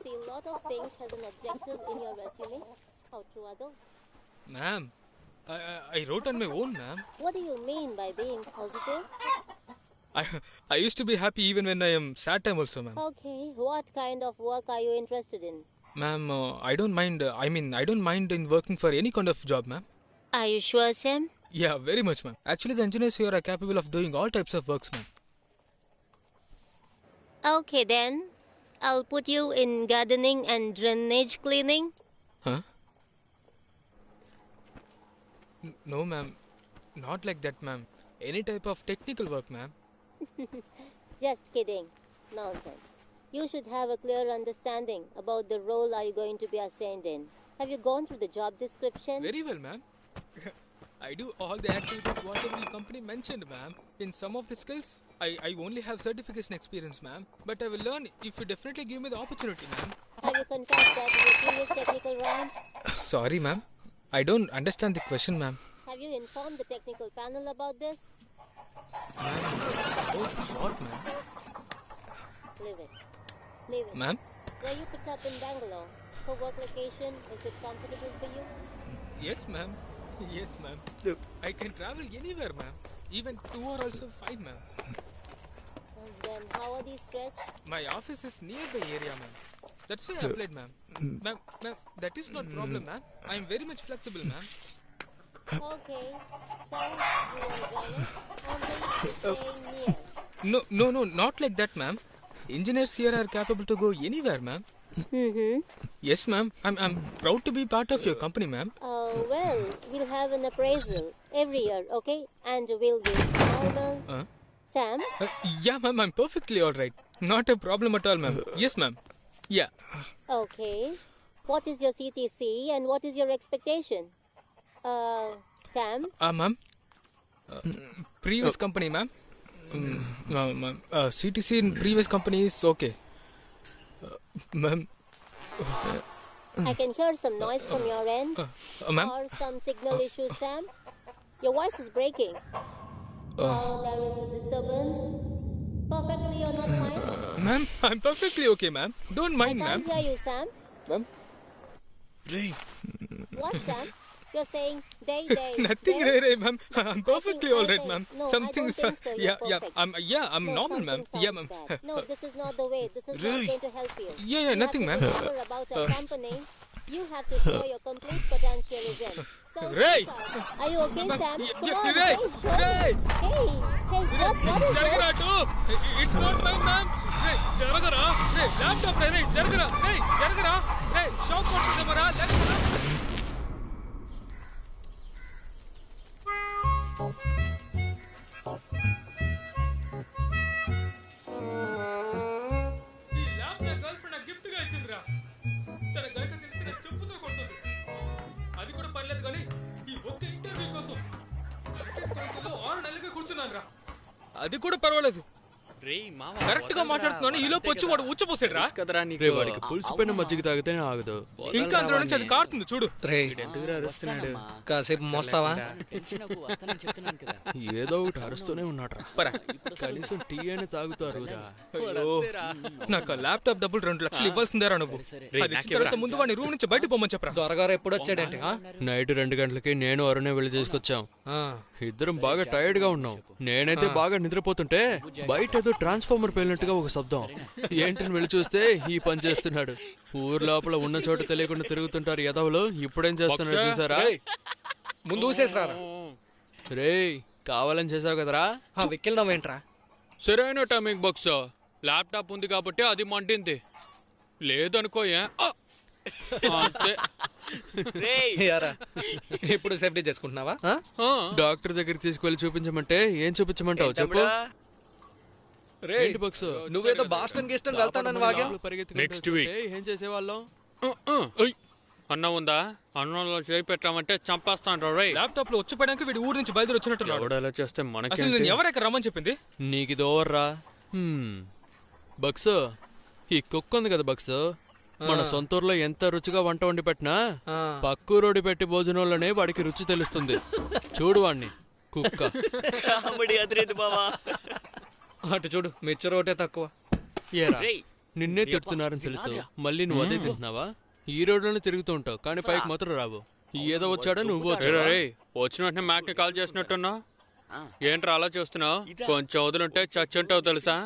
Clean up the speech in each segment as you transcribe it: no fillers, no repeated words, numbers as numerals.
see a lot of things as an objective in your resume. How true are those? Ma'am, I wrote on my own, ma'am. What do you mean by being positive? I used to be happy even when I am sad time also, ma'am. Okay, what kind of work are you interested in? Ma'am, I don't mind. I don't mind in working for any kind of job, ma'am. Are you sure, Sam? Yeah, very much, ma'am. Actually, the engineers here are capable of doing all types of works, ma'am. Okay then, I'll put you in gardening and drainage cleaning. Huh? No, ma'am. Not like that, ma'am. Any type of technical work, ma'am. Just kidding. Nonsense. You should have a clear understanding about the role are you going to be assigned in. Have you gone through the job description? Very well, ma'am. I do all the activities whatever the company mentioned, ma'am. In some of the skills, I only have certification experience, ma'am. But I will learn if you definitely give me the opportunity, ma'am. Have you confessed that in your previous technical round? Sorry, ma'am. I don't understand the question, ma'am. Have you informed the technical panel about this? Ma'am, what, ma'am? Leave it. Leave it. Ma'am? Were you put up in Bangalore? For work location, is it comfortable for you? Yes, ma'am. Yes, ma'am. I can travel anywhere, ma'am. Even 2 are also fine, ma'am. And then how are these stretched? My office is near the area, ma'am. That's why I applied, ma'am. Ma'am, that is not problem, ma'am. I am very much flexible, ma'am. Okay. So, you want to join us? Only staying near. No, not like that, ma'am. Engineers here are capable to go anywhere, ma'am. Mm-hmm. Yes, ma'am. I'm proud to be part of your company, ma'am. Well, we'll have an appraisal every year, okay? And we'll give normal. Sam? Yeah, ma'am. I'm perfectly all right. Not a problem at all, ma'am. Yes, ma'am. Yeah. Okay. What is your CTC and what is your expectation? Sam? Ma'am. Previous company, ma'am. Ma'am. CTC in previous company is okay. Ma'am. I can hear some noise from your end. Ma'am. Or some signal issues, Sam. Your voice is breaking. There is a disturbance. Perfectly or not fine? Ma'am, I'm perfectly okay, ma'am. Don't mind, I ma'am. can't hear you, Sam. Ma'am. What, Sam? You're saying Nothing, Ray, ma'am. I'm perfectly all right, ma'am. No, Something I don't think so. You're perfect. I'm No, normal, ma'am. something Yeah, sounds ma'am. bad. No, this is not the way. This is not going to help you. Yeah, You nothing, have ma'am. to remember about a company. You have to show your complete potential is in. So, Ray! are you okay, Sam? Come on, Ray! show me. Ray! Hey, what is Jaragara, this? too. It's not mine, ma'am. Hey, Jaragara. Hey, laptop, Ray. Jaragara. Hey, Jaragara. Hey, shock what camera. Let's go. ఈ lap నా girl friend gift గా ఇచ్చిందిరా. తన గైక తెలిసిన చెప్పుతో కొడుతుంది. అది కూడా పర్లేదు కానీ ఈ ఒక్క ఇంటర్వ్యూ కోసం బ్రిటిష్ కౌన్సిల్లో 6 నెలలుగా కూర్చున్నాను రా. అది కూడా పర్వాలేదు. కరెక్ట్ గా మాట్లాడుతున్నాను ఈ లోపు వచ్చి వాడు ఉచ్చపోసాడు రా. వాడికి పులిసిపోయిన మజ్జిగ తాగితేనే ఆగదు. ఇంకా అందులో నుంచి అది కారుతుంది చూడు. కాసేపు మోస్తావా? ఏదో ఒకటి అరుస్తూనే ఉన్నాడు రా. కనీసం టీ అని తాగుతారు రా. నాకు ల్యాప్టాప్ డబ్బులు 2 లక్షలు ఇవ్వాల్సిందేరా నువ్వు. అది ఇచ్చిన తర్వాత ముందు వాడిని రూమ్ నుంచి బయట పొమ్మని చెప్పరా. దొరగారు ఎప్పుడు వచ్చాడంటే నైట్ 2 గంటలకి నేను అరుణే వెళ్ళి తీసుకొచ్చాం. ఇద్దరం బాగా టైర్డ్ గా ఉన్నాం. నేనైతే బాగా నిద్రపోతుంటే బయట ఏదో ట్రాన్స్ఫార్మర్ పేలినట్టుగా ఒక శబ్దం. ఏంటని వెళ్ళి చూస్తే ఈ పని చేస్తున్నాడు. ఊరు లోపల ఉన్న చోట తెలియకుండా తిరుగుతుంటారు యదవులు. ఇప్పుడేం చేస్తున్నాడు చూసారా? ముందు ఊసేసరా. రే కావాలని చేసావు కదరా. వెక్కిల్దాం ఏంట్రా? సరైన టైమింగ్ బాక్స్. ల్యాప్టాప్ ఉంది కాబట్టి అది మంటింది. లేదనుకో ఇప్పుడు సేఫ్టీ చేసుకుంటున్నావా? డాక్టర్ దగ్గరికి తీసుకువెళ్ళి చూపించమంటే ఏం చూపించమంటావు చెప్పు. నువ్వేదో బాస్టన్ గీస్టన్ వెళ్తానని వాగా. నెక్స్ట్ వీక్ ఏం చేసేవాళ్ళం? అన్నం ఉందా? అన్నంలో చేయి పెట్టామంటే చంపేస్తాను. ల్యాప్టాప్ లో వచ్చిపోయాక వీడి ఊరు నుంచి బయలుదేరి వచ్చినట్టున్నాడు. ఎలా చేస్తే మనకి అసలు నేను ఎవరైనా రమ్మని చెప్పింది? నీకు ఇది ఓవర్రా. బక్స్ ఈ కుక్క ఉంది కదా బక్స్, మన సొంతూరులో ఎంత రుచిగా వంట వండి పెట్టినా పక్కూరోడి పెట్టి భోజనంలోనే వాడికి రుచి తెలుస్తుంది. చూడు వాణ్ణి కుక్క. అటు చూడు మిచ్చర్ ఒకటే తక్కువ. నిన్నే తిడుతున్నారని తెలుసు మళ్ళీ నువ్వు అదే తింటున్నావా? ఈ రోడ్లోనే తిరుగుతూ ఉంటావు కానీ పైకి మాత్రం రావు. ఏదో వచ్చాడో నువ్వు వచ్చావా? వచ్చిన వెంటనే మ్యాక్ ని కాల్ చేసినట్టున్నావు. ఏంట్రా అలా చూస్తున్నావు? కొంచెం వదులుంటే చచ్చుంటావు తెలుసా?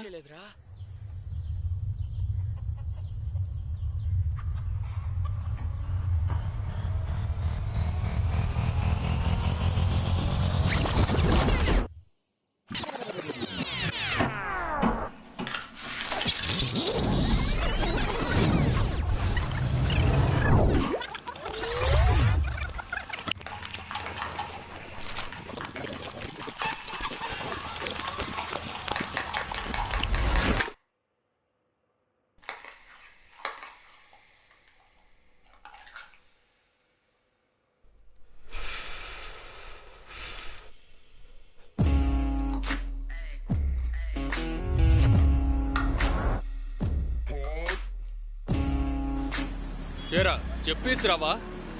ఏరా చెప్పేసి రావా?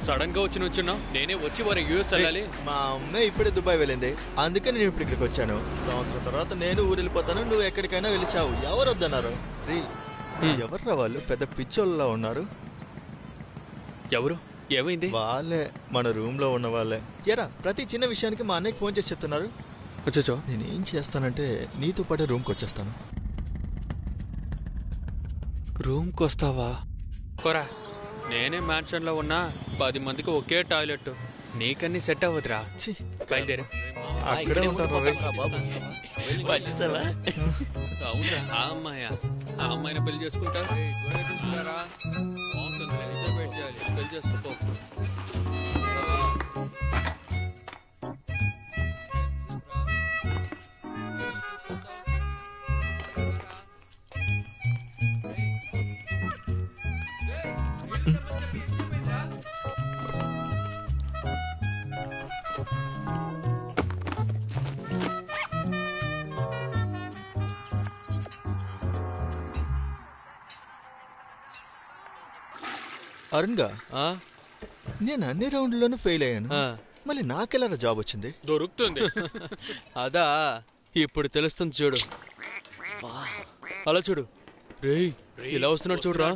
సడన్ గా వచ్చి నుంచున్నావు. నేనే వచ్చి వారి యూఎస్ వెళ్ళాలి. మా అమ్మ ఇప్పుడే దుబాయ్ వెళ్ళింది, అందుకే నేను ఇప్పుడు ఇక్కడికి వచ్చాను. సంవత్సరం తర్వాత నేను ఊరు వెళ్ళిపోతాను, నువ్వు ఎక్కడికైనా వెళ్ళిచావు. ఎవరు వద్దన్నారు? రీ ఎవర్రా వాళ్ళు? పెద్ద పిచ్చోళ్ళలా ఉన్నారు. ఎవరు? ఏమైంది? వాళ్ళే మన రూమ్ లో ఉన్న వాళ్ళే. ఎరా ప్రతి చిన్న విషయానికి మా అన్నయ్యకి ఫోన్ చేసి చెప్తున్నారు. వచ్చో నేనేం చేస్తానంటే నీతో పాటు రూమ్కి వచ్చేస్తాను. రూమ్కి వస్తావా? కోరా నేనే మ్యాన్షన్ లో ఉన్నా 10 మందికి ఒకే టాయిలెట్. నీకన్నీ సెట్ అవ్వదురా. బయలుదేరు. అక్కడే ఉంటారు. అవునా? ఆ అమ్మాయిని పెళ్లి చేసుకుంటా. పెళ్లి చేసుకో. అరుణ్ గా ఆ? నేను అన్ని రౌండ్లోనూ ఫెయిల్ అయ్యాను, ఆ. మళ్ళీ నాకెలా జాబ్ వచ్చింది? దొరుకుతుంది. అదా ఇప్పుడు తెలుస్తుంది చూడు. అలా చూడు. రేయ్ ఇలా వస్తున్నాడు చూడరా.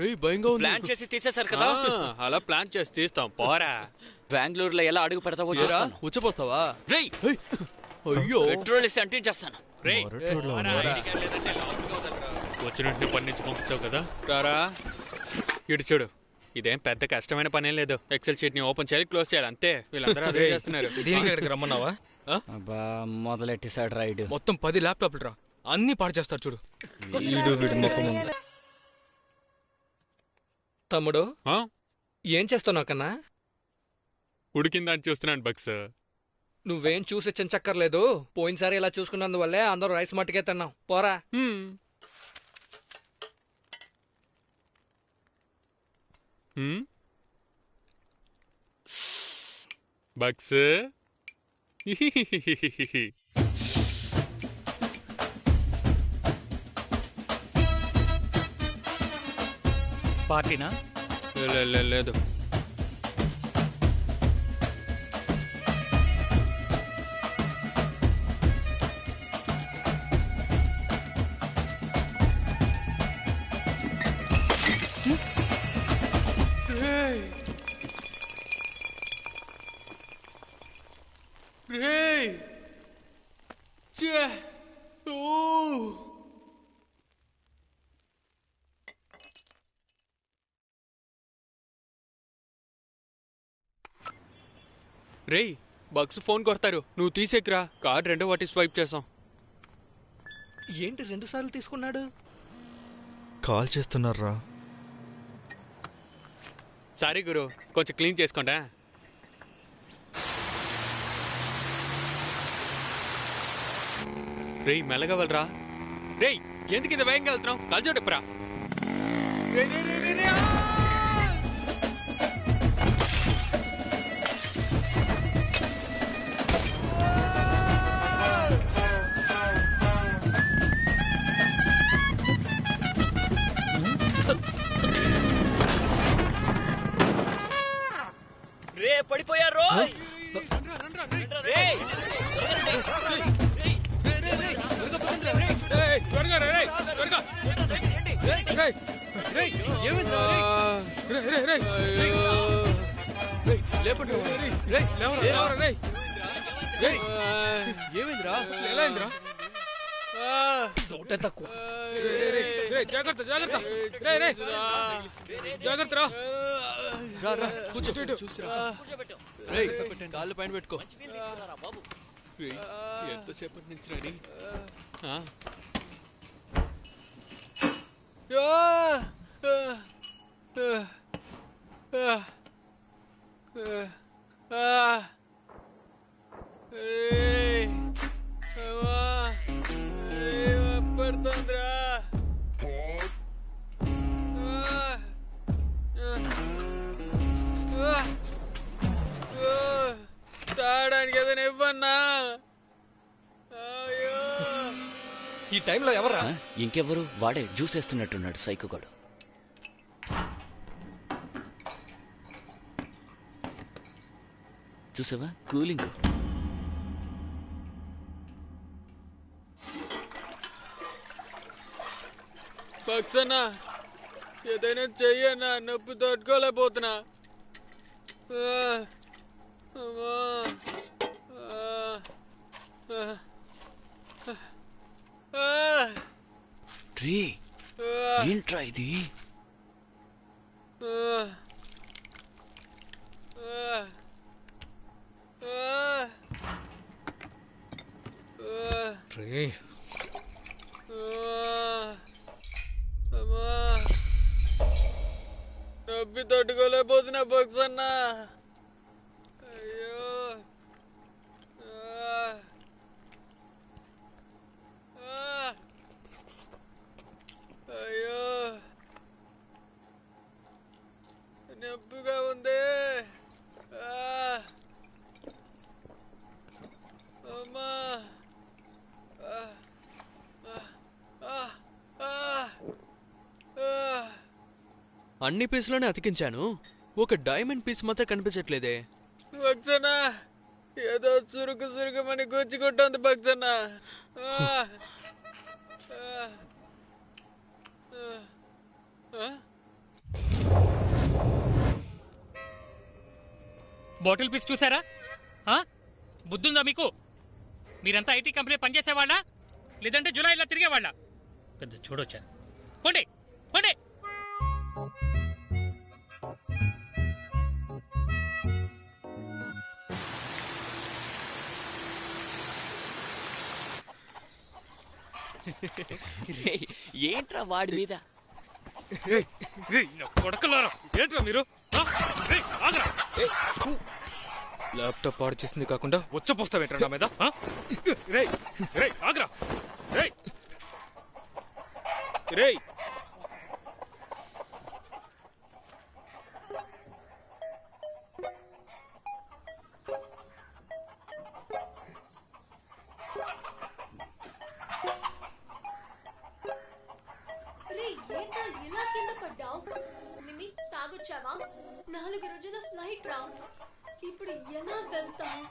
రేయ్ భయంగా ఉంది. ప్లాన్ చేసి తీసేశారు కదా. అలా ప్లాన్ చేసి తీస్తాం. పోరా. బెంగళూరులో ఎలా అడుగు పెడతావో చూస్తాను. ఉచ్చపోస్తావా? రేయ్ అయ్యో పెట్రోల్ ఇస్తే అంటించేస్తాను. రేయ్ మొరటోడ్లో ఉన్నాడా? వచ్చినట్టు పని నుంచి పంపించావు కదా. రారా ఇటు చూడు. ఇదేం పెద్ద కష్టమైన పనేం లేదు. ఎక్సెల్ షీట్ ని ఓపెన్ చేయాలి, క్లోజ్ చేయాలి, అంతే. వీళ్ళందరూ అదే చేస్తున్నారు. దీనికి ఇక్కడికి రమ్మన్నావా? అబ్బా మొదలెట్టేసాడు రైడ్. మొత్తం 10 ల్యాప్టాప్లు రా, అన్ని పాడు చేస్తారు చూడు. తమ్ముడు ఆ? ఏం చేస్తున్నావు కన్నా? ఉడికిందని చూస్తున్నాను బక్స్. నువ్వేం చూసి చెంచక్కర్లేదు. పోయినసారి ఇలా చూసుకున్నందువల్లే అందరూ రైస్ మట్టుకే తిన్నాం. పోరా. బక్స్ పార్టీనా? లేదు. రేయ్ చే ఓ రేయ్ బక్స్ ఫోన్ కొడతారు, నువ్వు తీసేకిరా. కార్డ్ 2వ వాటి స్వైప్ చేసాం. ఏంటి 2 సార్లు తీసుకున్నాడు? కాల్ చేస్తున్నారా? సారీ గురు, కొంచెం క్లీన్ చేసుకోండా. రేయ్ మెల్లగా వెళ్ళరా. రేయ్ ఎందుకు ఇంత వేగంగా వెళ్తున్నావు? కలచోటప్పురా. రే పడిపోయారు. త్వరగా రే, త్వరగా. రేయ్ రేయ్, ఏమైందిరా, రేయ్? రేయ్ రేయ్ రేయ్ రేయ్, లేపండి రా. రేయ్, లేవరా లేవరా రేయ్ రేయ్, ఏమైందిరా? ఎలా అయిందిరా ఒకటే తక్కువ. రేయ్ జాగ్రత్త జాగ్రత్త రేయ్ రేయ్ జాగ్రత్త రా రా, రా, కూర్చో. రేయ్, కాళ్ళు పైన పెట్టుకో. రేయ్, ఎంతసేపటి నుంచి రెడీ పడుతుందిరా. తాగడానికి ఏదైనా ఇవ్వన్నా? ఈ టైంలో ఎవర్రా? ఇంకెవరు? వాడే జ్యూస్ వేస్తున్నట్టున్నాడు సైకోగాడు. చూసావా కూలింగ్. పక్సన్నా, ఏదైనా చెయ్యన్నా, నొప్పి తట్టుకోలేకపోతున్నా. అమ్మా. ట్రీ ఏంట్రా ఇది? రే, నొప్పి తట్టుకోలేకపోతున్నా పక్సన్నా. అయ్యో. అయ్యో, నొప్పిగా ఉంది. అమ్మా. అన్ని పీసులోనే అతికించాను, ఒక డైమండ్ పీస్ మాత్రం కనిపించట్లేదే. భక్సనా, ఏదో చురుకు చురుకుమని గుచ్చుకుంటోంది భక్సనా. బాటిల్ పీస్ చూసారా? బుద్ధుందా మీకు? మీరంతా ఐటీ కంపెనీ పనిచేసేవాళ్ళ, లేదంటే జూలైలో తిరిగేవాళ్ళ? పెద్ద చూడొచ్చా? పోండి పోండి. ఏంట్రా వాడి మీద? కొడకలారా, ఏంట్రా మీరు? ల్యాప్టాప్ పాడు చేసింది కాకుండా వచ్చపోస్తావేట్రా నా మీద? రేయ్ రేయ్ ఆగ్రా. రేయ్ రేయ్. ఎలా కింద పడ్డావు? నిమి తాగొచ్చావా? 4 రోజుల ఫ్లైట్ రా, ఇప్పుడు ఎలా వెళ్తావు?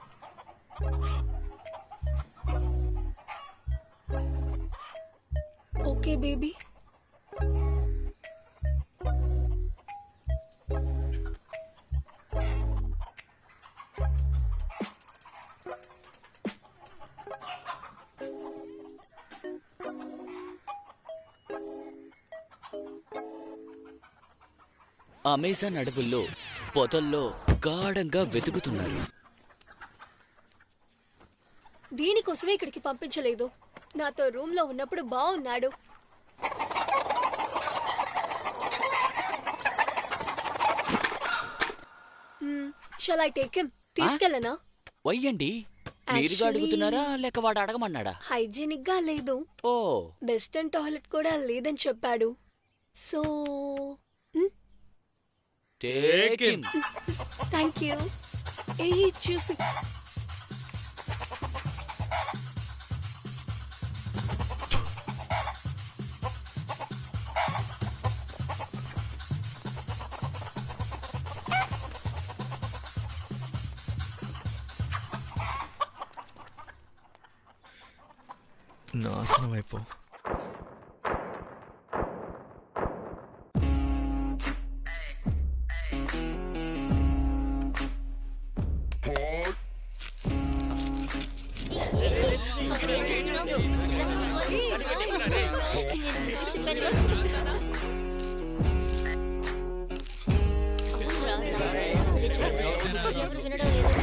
Okay baby. అమెజాన్ అడవుల్లో పొదల్లో గాఢంగా వెతుకుతున్నారు. దీనికోసమే ఇక్కడికి పంపించలేదు. నాతో రూమ్ లో ఉన్నప్పుడు బాగున్నాడు. Shall I take him? తీసుకెళ్ళనా? వయ్యండి, మీరుగా అడుగుతున్నారా లేక వాడు అడగమన్నాడా? హైజీనిక్ గా లేదు. ఓ, వెస్టర్న్ టాయిలెట్ కూడా లేదని చెప్పాడు. So take him. Thank you. ఏ చూసి నాశనం అయిపో. ఎవరు వినడం లేదు.